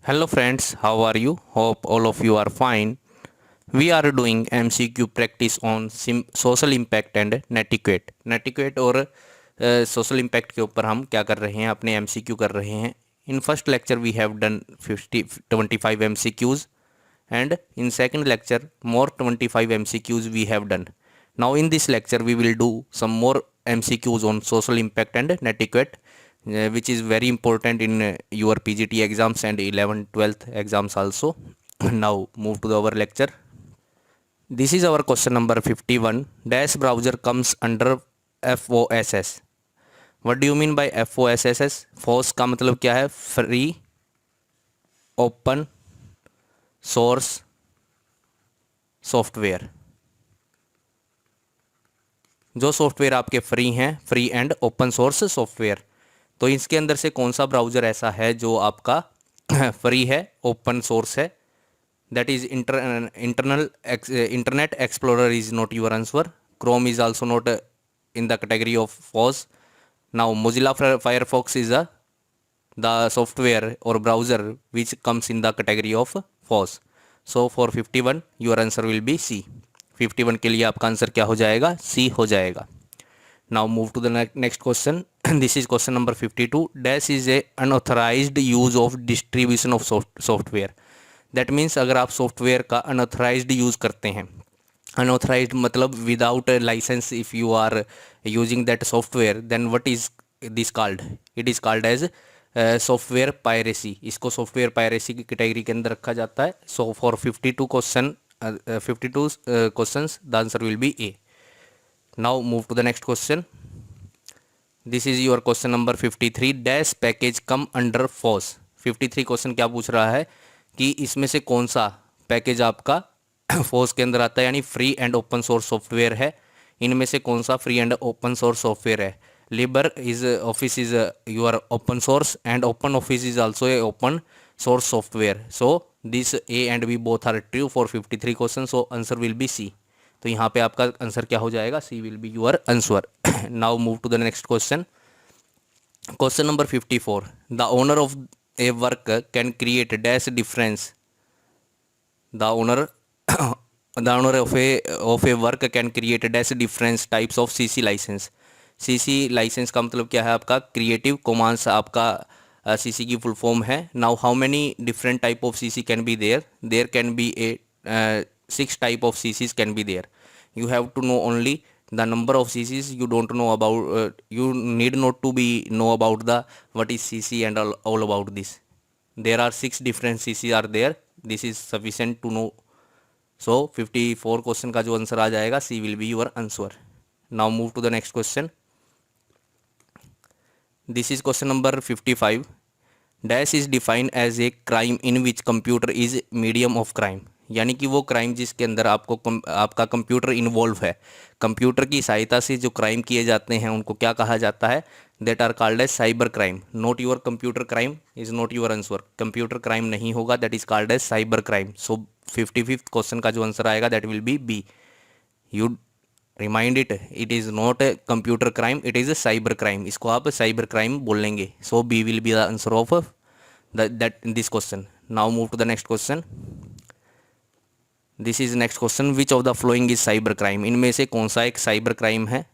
Hello friends, how are you? Hope all of you are fine. We are doing MCQ practice on social impact and netiquette. Netiquette और social impact के ऊपर हम क्या कर रहे हैं, अपने MCQ कर रहे हैं. In first lecture we have done 25 MCQs and in second lecture more 25 MCQs we have done. Now in this lecture we will do some more MCQs on social impact and netiquette, which is very important in your PGT exams and 11th 12th exams also. Now move to our lecture. This is our question number 51. Dash browser comes under FOSS. What do you mean by FOSS? FOSS का मतलब क्या है? Free open source software. जो software आपके free हैं, free and open source software. तो इसके अंदर से कौन सा ब्राउज़र ऐसा है जो आपका फ्री है, ओपन सोर्स है? That is internet explorer is not your answer. Chrome is also not in the category of FOSS. Now Mozilla Firefox is the software or browser which comes in the category of FOSS. So for 51 your answer will be C. 51 के लिए आपका answer क्या हो जाएगा? C हो जाएगा. Now move to the next question. This is question number 52. Dash is a unauthorized use of distribution of software. That means अगर आप सॉफ्टवेयर का unauthorized यूज़ करते हैं, unauthorized मतलब without a license, if you are using that software, then what is this called? It is called as software piracy. इसको software piracy की category के अंदर रखा जाता है. So for 52 questions the answer will be A. Now move to the next question. This is your question number 53. Dash package come under FOSS. 53 question क्या पूछ रहा है कि इसमें से कौन सा पैकेज आपका फोर्स के अंदर आता है, यानी free and open source software है. इनमें से कौन सा free and open source software है? Libre is office is your open source and open office is also a open source software. So this A and B both are true for 53 question. So answer will be C. तो यहाँ पे आपका answer क्या हो जाएगा? C will be your answer. Now move to the next question. Question number 54. The owner of A work can create dash difference. The owner of a work can create dash different types of CC license. CC license का मतलब क्या है आपका? Creative Commons आपका CC की full form है. Now how many different type of CC can be there? There can be a 6 type of CCs can be there. You have to know only the number of CCs. You don't know about you need not to be know about the what is CC and all about this. There are 6 different CC are there. This is sufficient to know. So 54 question का जो answer आ जाएगा, C will be your answer. Now move to the next question. This is question number 55. Dash is defined as a crime in which computer is medium of crime. यानी कि वो crime जिसके अंदर आपका कंप्यूटर इन्वॉल्व है, computer की सहायता से जो क्राइम किए जाते हैं उनको क्या कहा जाता है? That are called as cyber crime. Not your computer crime is not your answer. Computer crime नहीं होगा, that is called as cyber crime. So 55th question का जो आंसर आएगा that will be B. You remind it is not a computer crime, it is a cyber crime. इसको आप cyber crime बोलेंगे. So B will be the answer of that in this question. Now move to the next question. This is next question. Which of the following is cyber crime. इनमें से कौन सा एक cyber crime है?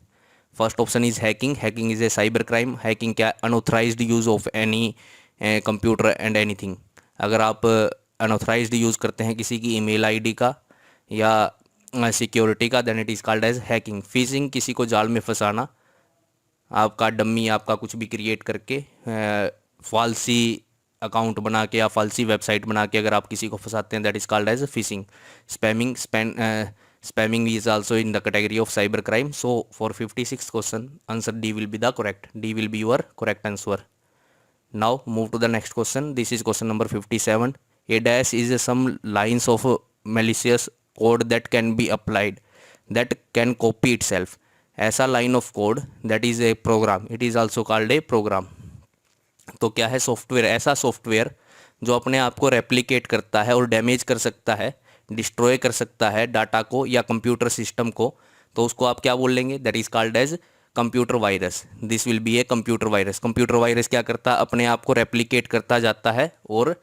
First option is hacking. Hacking is a cyber crime. Hacking क्या? Unauthorised use of any computer and anything. अगर आप unauthorised use करते हैं किसी की ईमेल आईडी का या सिक्योरिटी का, then it is called as hacking. Phishing, किसी को जाल में फंसाना, आपका डम्मी आपका कुछ भी क्रिएट करके फॉल्सी अकाउंट बना के या फॉल्सी वेबसाइट बना के अगर आप किसी को फंसाते हैं, that is called as phishing. Spamming is also in the category of cyber crime. So for 56 question answer D will be the correct. D will be your correct answer. Now move to the next question. This is question number 57. A dash is some lines of malicious code that can be applied that can copy itself. ऐसा line of code that is a program. It is also called a program. तो क्या है? Software. ऐसा software जो अपने आप को replicate करता है और डैमेज कर सकता है, डिस्ट्रॉय कर सकता है डाटा को या कंप्यूटर सिस्टम को, तो उसको आप क्या बोल लेंगे? That is called as computer virus. This will be a computer virus. Computer virus क्या करता है? अपने आप को रेप्लिकेट करता जाता है और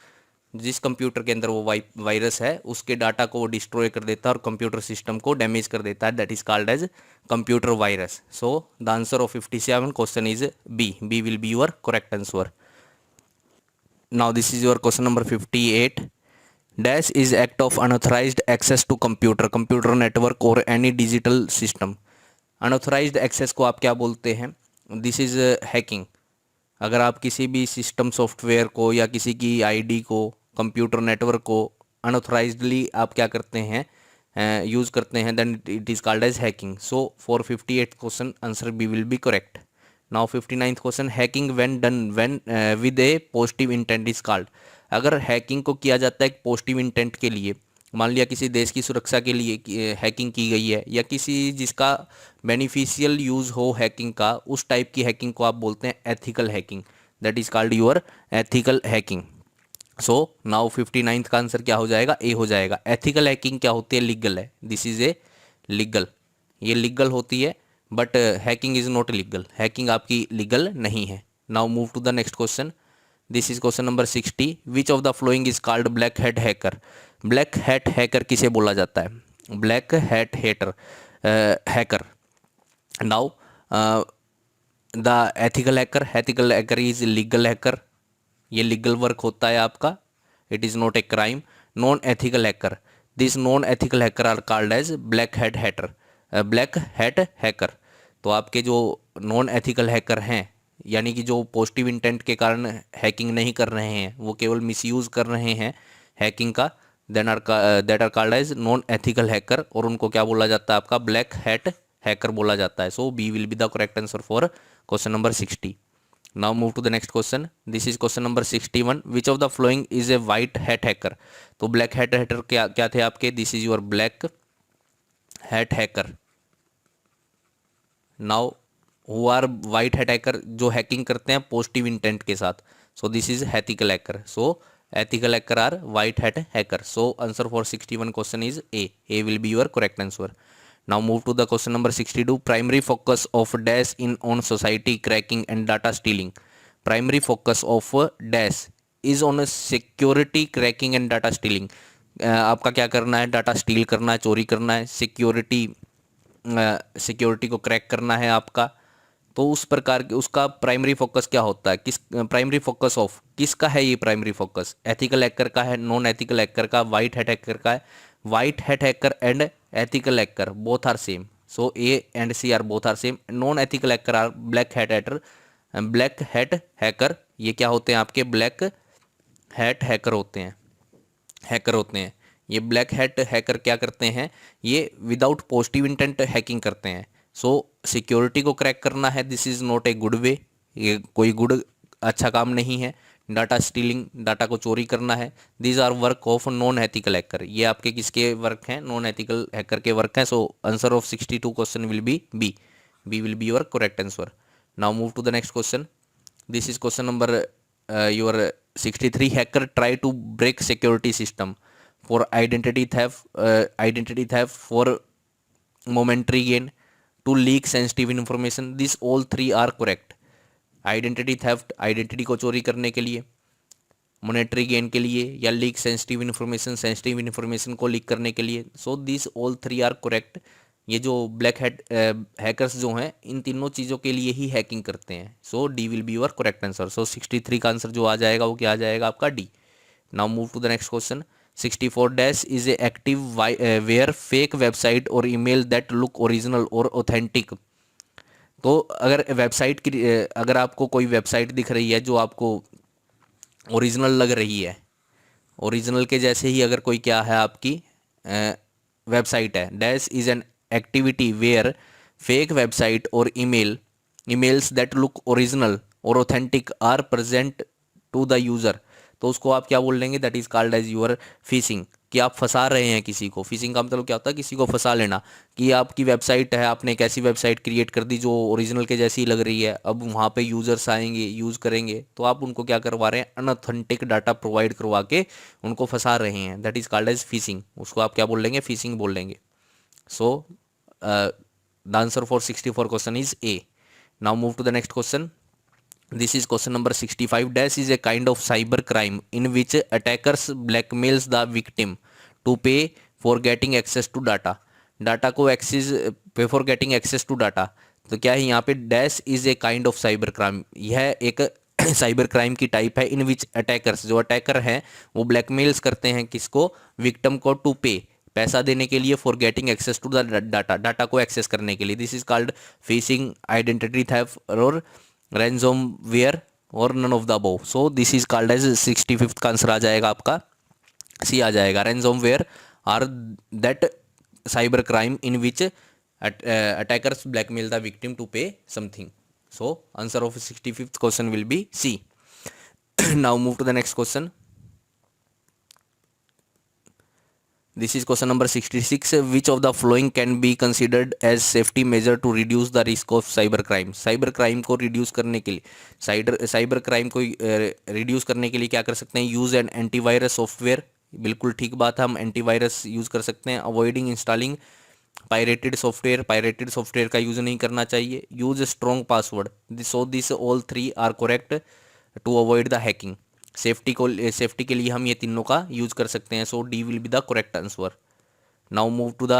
जिस कंप्यूटर के अंदर वो वायरस है उसके डाटा को वो डिस्ट्रॉय कर देता है और कंप्यूटर सिस्टम को डैमेज कर देता है, that is called as computer virus. So the answer of 57 question is B. B will be your correct answer. Now this is your question number 58. Dash is act of unauthorised access to computer network और any digital system. Unauthorised access को आप क्या बोलते हैं? This is hacking. अगर आप किसी भी सिस्टम सॉफ्टवेयर को या किसी की आईडी को, कंप्यूटर नेटवर्क को अनऑथराइज्डली आप क्या करते हैं, यूज़ करते हैं, then it is called as hacking. So for 58th question answer B will be correct. Now 59th question. Hacking when done when with a positive intent is called. अगर hacking को किया जाता है एक पॉजिटिव इंटेंट के लिए, मान लिया किसी देश की सुरक्षा के लिए हैकिंग की गई है या किसी जिसका बेनिफिशियल यूज़ हो हैकिंग का, उस टाइप की हैकिंग को आप बोलते हैं ethical hacking. That is called your ethical hacking. So now 59th का आंसर क्या हो जाएगा? ए हो जाएगा. एथिकल हैकिंग क्या होती है? लीगल है. This is a legal. ये लीगल होती है but hacking is not legal. Hacking आपकी लीगल नहीं है. Now move to the next question. This is question number 60. Which of the following is called black hat hacker. Black hat hacker किसे बोला जाता है? Black hat hacker. Now the ethical hacker is legal hacker. ये legal work होता है आपका. It is not a crime. Non ethical hacker. This non ethical hacker are called as black hat hacker. तो आपके जो नॉन एथिकल हैकर हैं, यानी कि जो पॉजिटिव इंटेंट के कारण हैकिंग नहीं कर रहे हैं, वो केवल मिसयूज़ कर रहे हैं हैकिंग का, that are called as non ethical hacker. और उनको क्या बोला जाता है? आपका ब्लैक हैट हैकर बोला जाता है. So B will be the correct answer for question number 60. Now move to the next question. This is question number 61. Which of the following is a white hat hacker. तो black hat hacker क्या थे आपके? This is your black hat hacker. Now who are white hat hacker, जो hacking करते हैं positive intent के साथ. So this is ethical hacker. So ethical hacker are white hat hacker. So answer for 61 question is A. A will be your correct answer. Now move to the question number 62. Primary focus of dash in on society cracking and data stealing. Primary focus of dash is on security cracking and data stealing. आपका क्या करना है? Data steel करना है, चोरी करना है, security को क्रैक करना है आपका. तो उस प्रकार के उसका प्राइमरी फोकस क्या होता है? किस प्राइमरी फोकस ऑफ किसका है ये प्राइमरी फोकस? एथिकल हैकर का है, नॉन एथिकल हैकर का, वाइट हैट हैकर का है. White hat hacker and ethical hacker both are same. So A and C are both are same. Non ethical hacker are black hat hacker. ये क्या होते हैं आपके? ब्लैक हैट हैकर होते हैं. ये ब्लैक हैट हैकर क्या करते हैं? ये विदाउट पॉजिटिव इंटेंट हैकिंग करते हैं. सो सिक्योरिटी को क्रैक करना है, this is not a good way. ये कोई अच्छा काम नहीं है. डाटा स्टीलिंग, डाटा को चोरी करना है, these are work of non ethical hacker. ये आपके किसके वर्क हैं? नॉन एथिकल हैकर के वर्क हैं. So answer of 62 question will be B. B will be your correct answer. Now move to the next question. This is question number your 63. Hacker try to break security system for identity theft for momentary gain, to leak sensitive information. These all three are correct. Identity theft, identity को चोरी करने के लिए, monetary gain के लिए, या leak sensitive information को leak करने के लिए. So this all three are correct. ये जो ब्लैक हैट हैकर्स जो हैं, इन तीनों चीज़ों के लिए ही हैकिंग करते हैं. So D will be your correct answer. So 63 का आंसर जो आ जाएगा वो क्या आ जाएगा? आपका D. Now move to the next question. 64 dash is a active where fake website or email that look original or authentic. तो अगर वेबसाइट की अगर आपको कोई वेबसाइट दिख रही है जो आपको ओरिजिनल लग रही है, ओरिजिनल के जैसे ही अगर कोई क्या है आपकी वेबसाइट है, dash is an activity where fake website और emails that look original और authentic are present to the user. तो उसको आप क्या बोल लेंगे? That is called as your phishing. कि आप फंसा रहे हैं किसी को. फिशिंग का मतलब क्या होता है? किसी को फंसा लेना. कि आपकी वेबसाइट है, आपने एक ऐसी वेबसाइट क्रिएट कर दी जो ओरिजिनल के जैसी लग रही है. अब वहाँ पे यूजर्स आएंगे, यूज़ करेंगे, तो आप उनको क्या करवा रहे हैं? अनऑथेंटिक डाटा प्रोवाइड करवा के उनको फंसा रहे हैं. That is called as phishing. उसको आप क्या बोल लेंगे? फिशिंग बोल लेंगे. So the answer for 64 question is A. Now move to the next question. This is question number 65. Dash is a kind of cyber crime in which attackers blackmails the victim to pay for getting access to data. Data को access पे for getting access to data. तो क्या है यहाँ पे, dash is a kind of cyber crime, यह एक cyber crime की टाइप है। इन विच अटैकर्स, जो अटैकर हैं वो ब्लैकमेल्स करते हैं किसको, विक्टिम को, टू पे, पैसा देने के लिए, for getting access to the data, data को एक्सेस करने के लिए। This is called phishing, identity theft और ransomware और none of the above. So this is called as 65th का आंसर आ जाएगा आपका सी आ जाएगा। ransomware are that cyber crime in which attackers blackmail the victim to pay something. So answer of 65th question will be C. Now move to the next question. This is question number 66. Which of the following can be considered as safety measure to reduce the risk of cyber crime? Cyber crime को reduce करने के लिए, cyber crime को reduce करने के लिए क्या कर सकते हैं, यूज एंड एंटीवायरस सॉफ्टवेयर, बिल्कुल ठीक बात है, हम एंटीवायरस यूज़ कर सकते हैं। Avoiding installing pirated software, pirated software का यूज़ नहीं करना चाहिए। Use strong password. So this all three are correct to avoid the hacking. Safety के लिए हम ये तीनों का यूज कर सकते हैं। So D will be the correct answer. Now move to the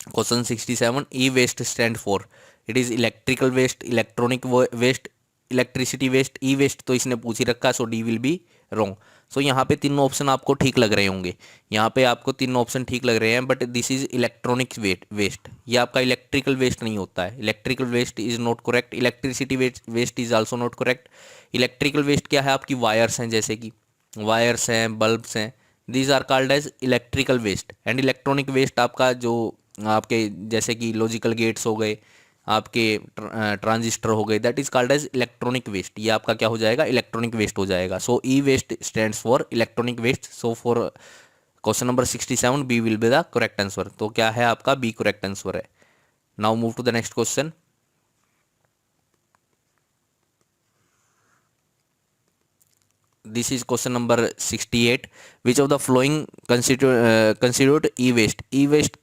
question 67. E waste stand for, it is electrical waste, electronic waste, electricity waste. E waste तो इसने पूछ ही रखा, so D will be wrong. सो यहाँ पे तीनों option आपको ठीक लग रहे होंगे, यहाँ पे आपको तीनों ऑप्शन ठीक लग रहे हैं, but this is electronic waste, ये आपका इलेक्ट्रिकल वेस्ट नहीं होता है। Electrical waste is not correct. Electricity waste is also not correct. Electrical waste क्या है, आपकी वायर्स हैं, जैसे कि वायर्स हैं, बल्ब्स हैं, these are called as electrical waste. And electronic waste आपका जो आपके जैसे कि लॉजिकल गेट्स हो गए, आपके ट्रांजिस्टर हो गए, that is called as electronic waste. ये आपका क्या हो जाएगा, इलेक्ट्रॉनिक वेस्ट हो जाएगा। So E waste stands for electronic waste. So for question number 67 B will be the correct answer. तो क्या है आपका, बी करेक्ट आंसर है। Now move to the next question. This is question number 68. Which of the following considered E waste. E waste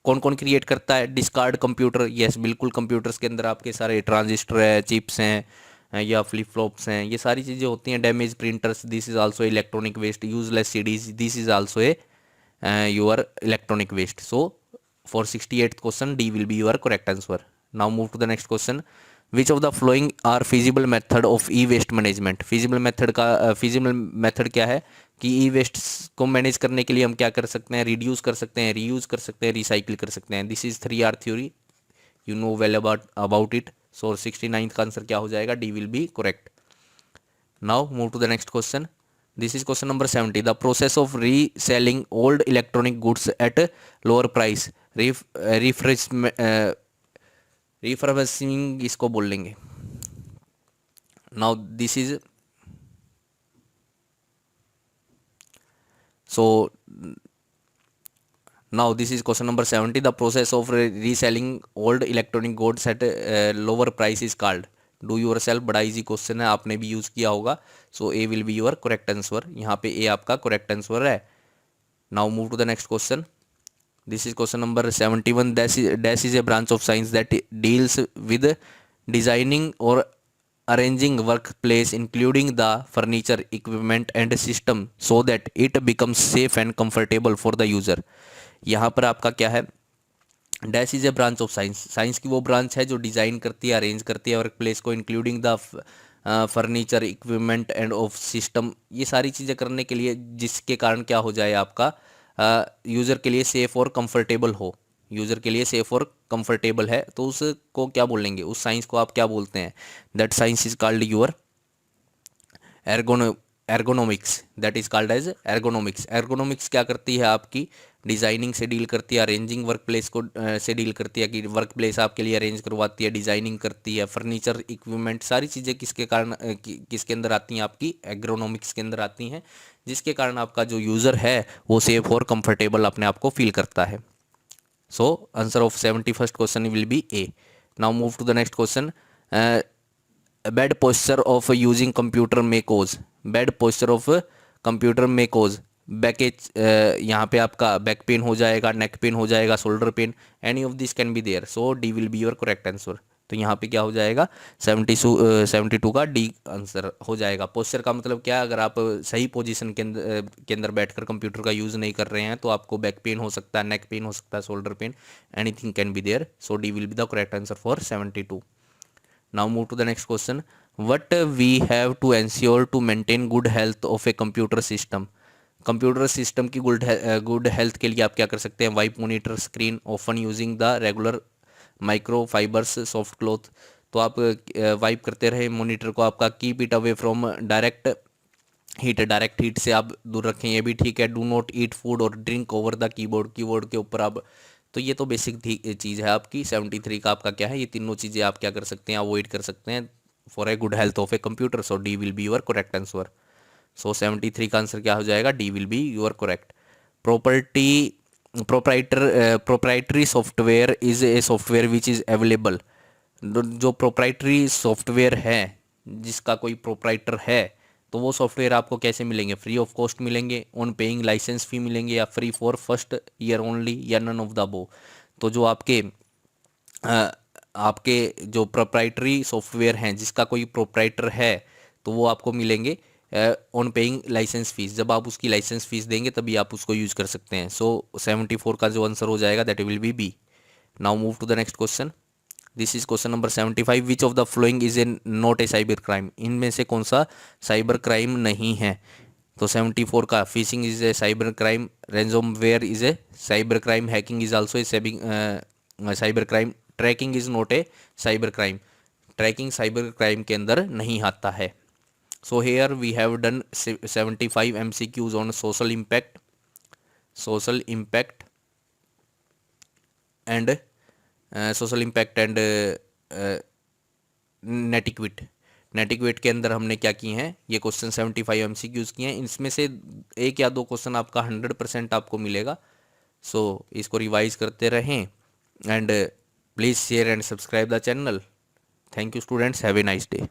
कौन कौन create करता है, discard computer, yes बिल्कुल, कंप्यूटर्स के अंदर आपके सारे ट्रांजिस्टर है, चिप्स हैं या फ्लिप फ्लॉप्स हैं, ये सारी चीज़ें होती हैं। Damage printers, this is also electronic waste. Useless CDs, this is also a your electronic waste. So for 68th question D will be your correct answer. Now move to the next question. Which of the following are feasible method of E waste management. Feasible method क्या है कि ई waste को manage करने के लिए हम क्या कर सकते हैं, रिड्यूस कर सकते हैं, रीयूज कर सकते हैं, रिसाइकिल कर सकते हैं। This is 3R theory, you know well about it. So 69th का आंसर क्या हो जाएगा, D will be correct. Now move to the next question. This is question number 70. The process of reselling old electronic goods at lower price, refurbishing इसको बोल लेंगे। Now this is so now this is question number 70. The process of reselling old electronic goods at lower price is called, do yourself, बड़ा easy question है, आपने भी use किया होगा। So A will be your correct answer, यहाँ पे A आपका correct answer है। Now move to the next question. This is question number 71. Dash is a branch of science that deals with designing और arranging workplace including the furniture, equipment and system so that it becomes safe and comfortable for the user. यहाँ पर आपका क्या है, dash is a branch of science, science की वो branch है जो डिज़ाइन करती है, अरेंज करती है वर्क प्लेस को, including the furniture, equipment end of system, ये सारी चीज़ें करने के लिए जिसके कारण क्या हो जाए आपका यूज़र के लिए सेफ़ और कंफर्टेबल हो, यूज़र के लिए सेफ़ और कंफर्टेबल है, तो उसको क्या बोलेंगे, उस साइंस को आप क्या बोलते हैं, that science is called your ergonomics, that is called as ergonomics. Ergonomics क्या करती है, आपकी डिज़ाइनिंग से डील करती है, अरेंजिंग वर्क प्लेस को से डील करती है कि वर्क प्लेस आपके लिए अरेंज करवाती है, डिज़ाइनिंग करती है, फर्नीचर, इक्विपमेंट, सारी चीज़ें किसके कारण किसके अंदर आती हैं, आपकी एग्रोनॉमिक्स के अंदर आती हैं, जिसके कारण आपका जो यूज़र है वो सेफ और कंफर्टेबल अपने आप को फील करता है। So answer of 71st question will be A. Now move to the next question. Bad posture of using computer may cause. Bad posture of computer may cause back H, यहाँ पे आपका back pain हो जाएगा, नेक pain हो जाएगा, shoulder pain, any of this can be there. So D will be your correct answer. तो यहाँ पे क्या हो जाएगा 72 का डी आंसर हो जाएगा। पोस्चर का मतलब क्या है, अगर आप सही पोजीशन के अंदर बैठकर कंप्यूटर का यूज़ नहीं कर रहे हैं तो आपको बैक पेन हो सकता है, नेक पेन हो सकता है, shoulder pain, anything can be there. So D will be the correct answer for 72। Now move to the next question. What we have to ensure to maintain good health of a computer system? Computer system की good health के लिए आप क्या कर सकते हैं? Wipe monitor screen often using the regular micro fibres soft cloth. तो आप वाइप करते रहे मॉनिटर को आपका। Keep it away from direct heat से आप दूर रखें, ये भी ठीक है। डू नॉट ईट फूड और ड्रिंक ओवर द कीबोर्ड के ऊपर आप। तो ये तो बेसिक चीज़ है आपकी। 73 का आपका क्या है, ये तीनों चीज़ें आप क्या कर सकते हैं, अवॉइड कर सकते हैं for a good health of a computer. So D will be your correct answer. So 73 का आंसर क्या हो जाएगा? D will be your correct. Proprietary software is a software which is available. जो प्रोप्राइटरी सॉफ्टवेयर है, जिसका कोई proprietor है, तो वो सॉफ्टवेयर आपको कैसे मिलेंगे? फ्री ऑफ कॉस्ट मिलेंगे, ऑन पेइंग लाइसेंस फी मिलेंगे, या free for first year only, या नन ऑफ द अबव। तो जो आपके जो प्रोप्राइटरी सॉफ्टवेयर हैं, जिसका कोई प्रोप्राइटर है, तो वो आपको मिलेंगे ऑन पेइंग लाइसेंस फीस। जब आप उसकी लाइसेंस फीस देंगे तभी आप उसको यूज कर सकते हैं। सो 74 का जो आंसर हो जाएगा that will be B. Now move to the next question. This is question number 75। Which of the following is a not a cyber crime? इनमें से कौन सा साइबर क्राइम नहीं है? तो 74 का phishing is a cyber crime, ransomware is a cyber crime, hacking is also a cyber crime, tracking is not a cyber crime. Tracking cyber crime के अंदर नहीं आता है। So here we have done 75 MCQs on social impact and नेटिक्वेट के अंदर हमने क्या किए हैं, ये क्वेश्चन 75 MCQs किए हैं। इसमें से एक या दो क्वेश्चन आपका 100% आपको मिलेगा। सो इसको रिवाइज करते रहें and please share and subscribe the channel. Thank you students, have a nice day.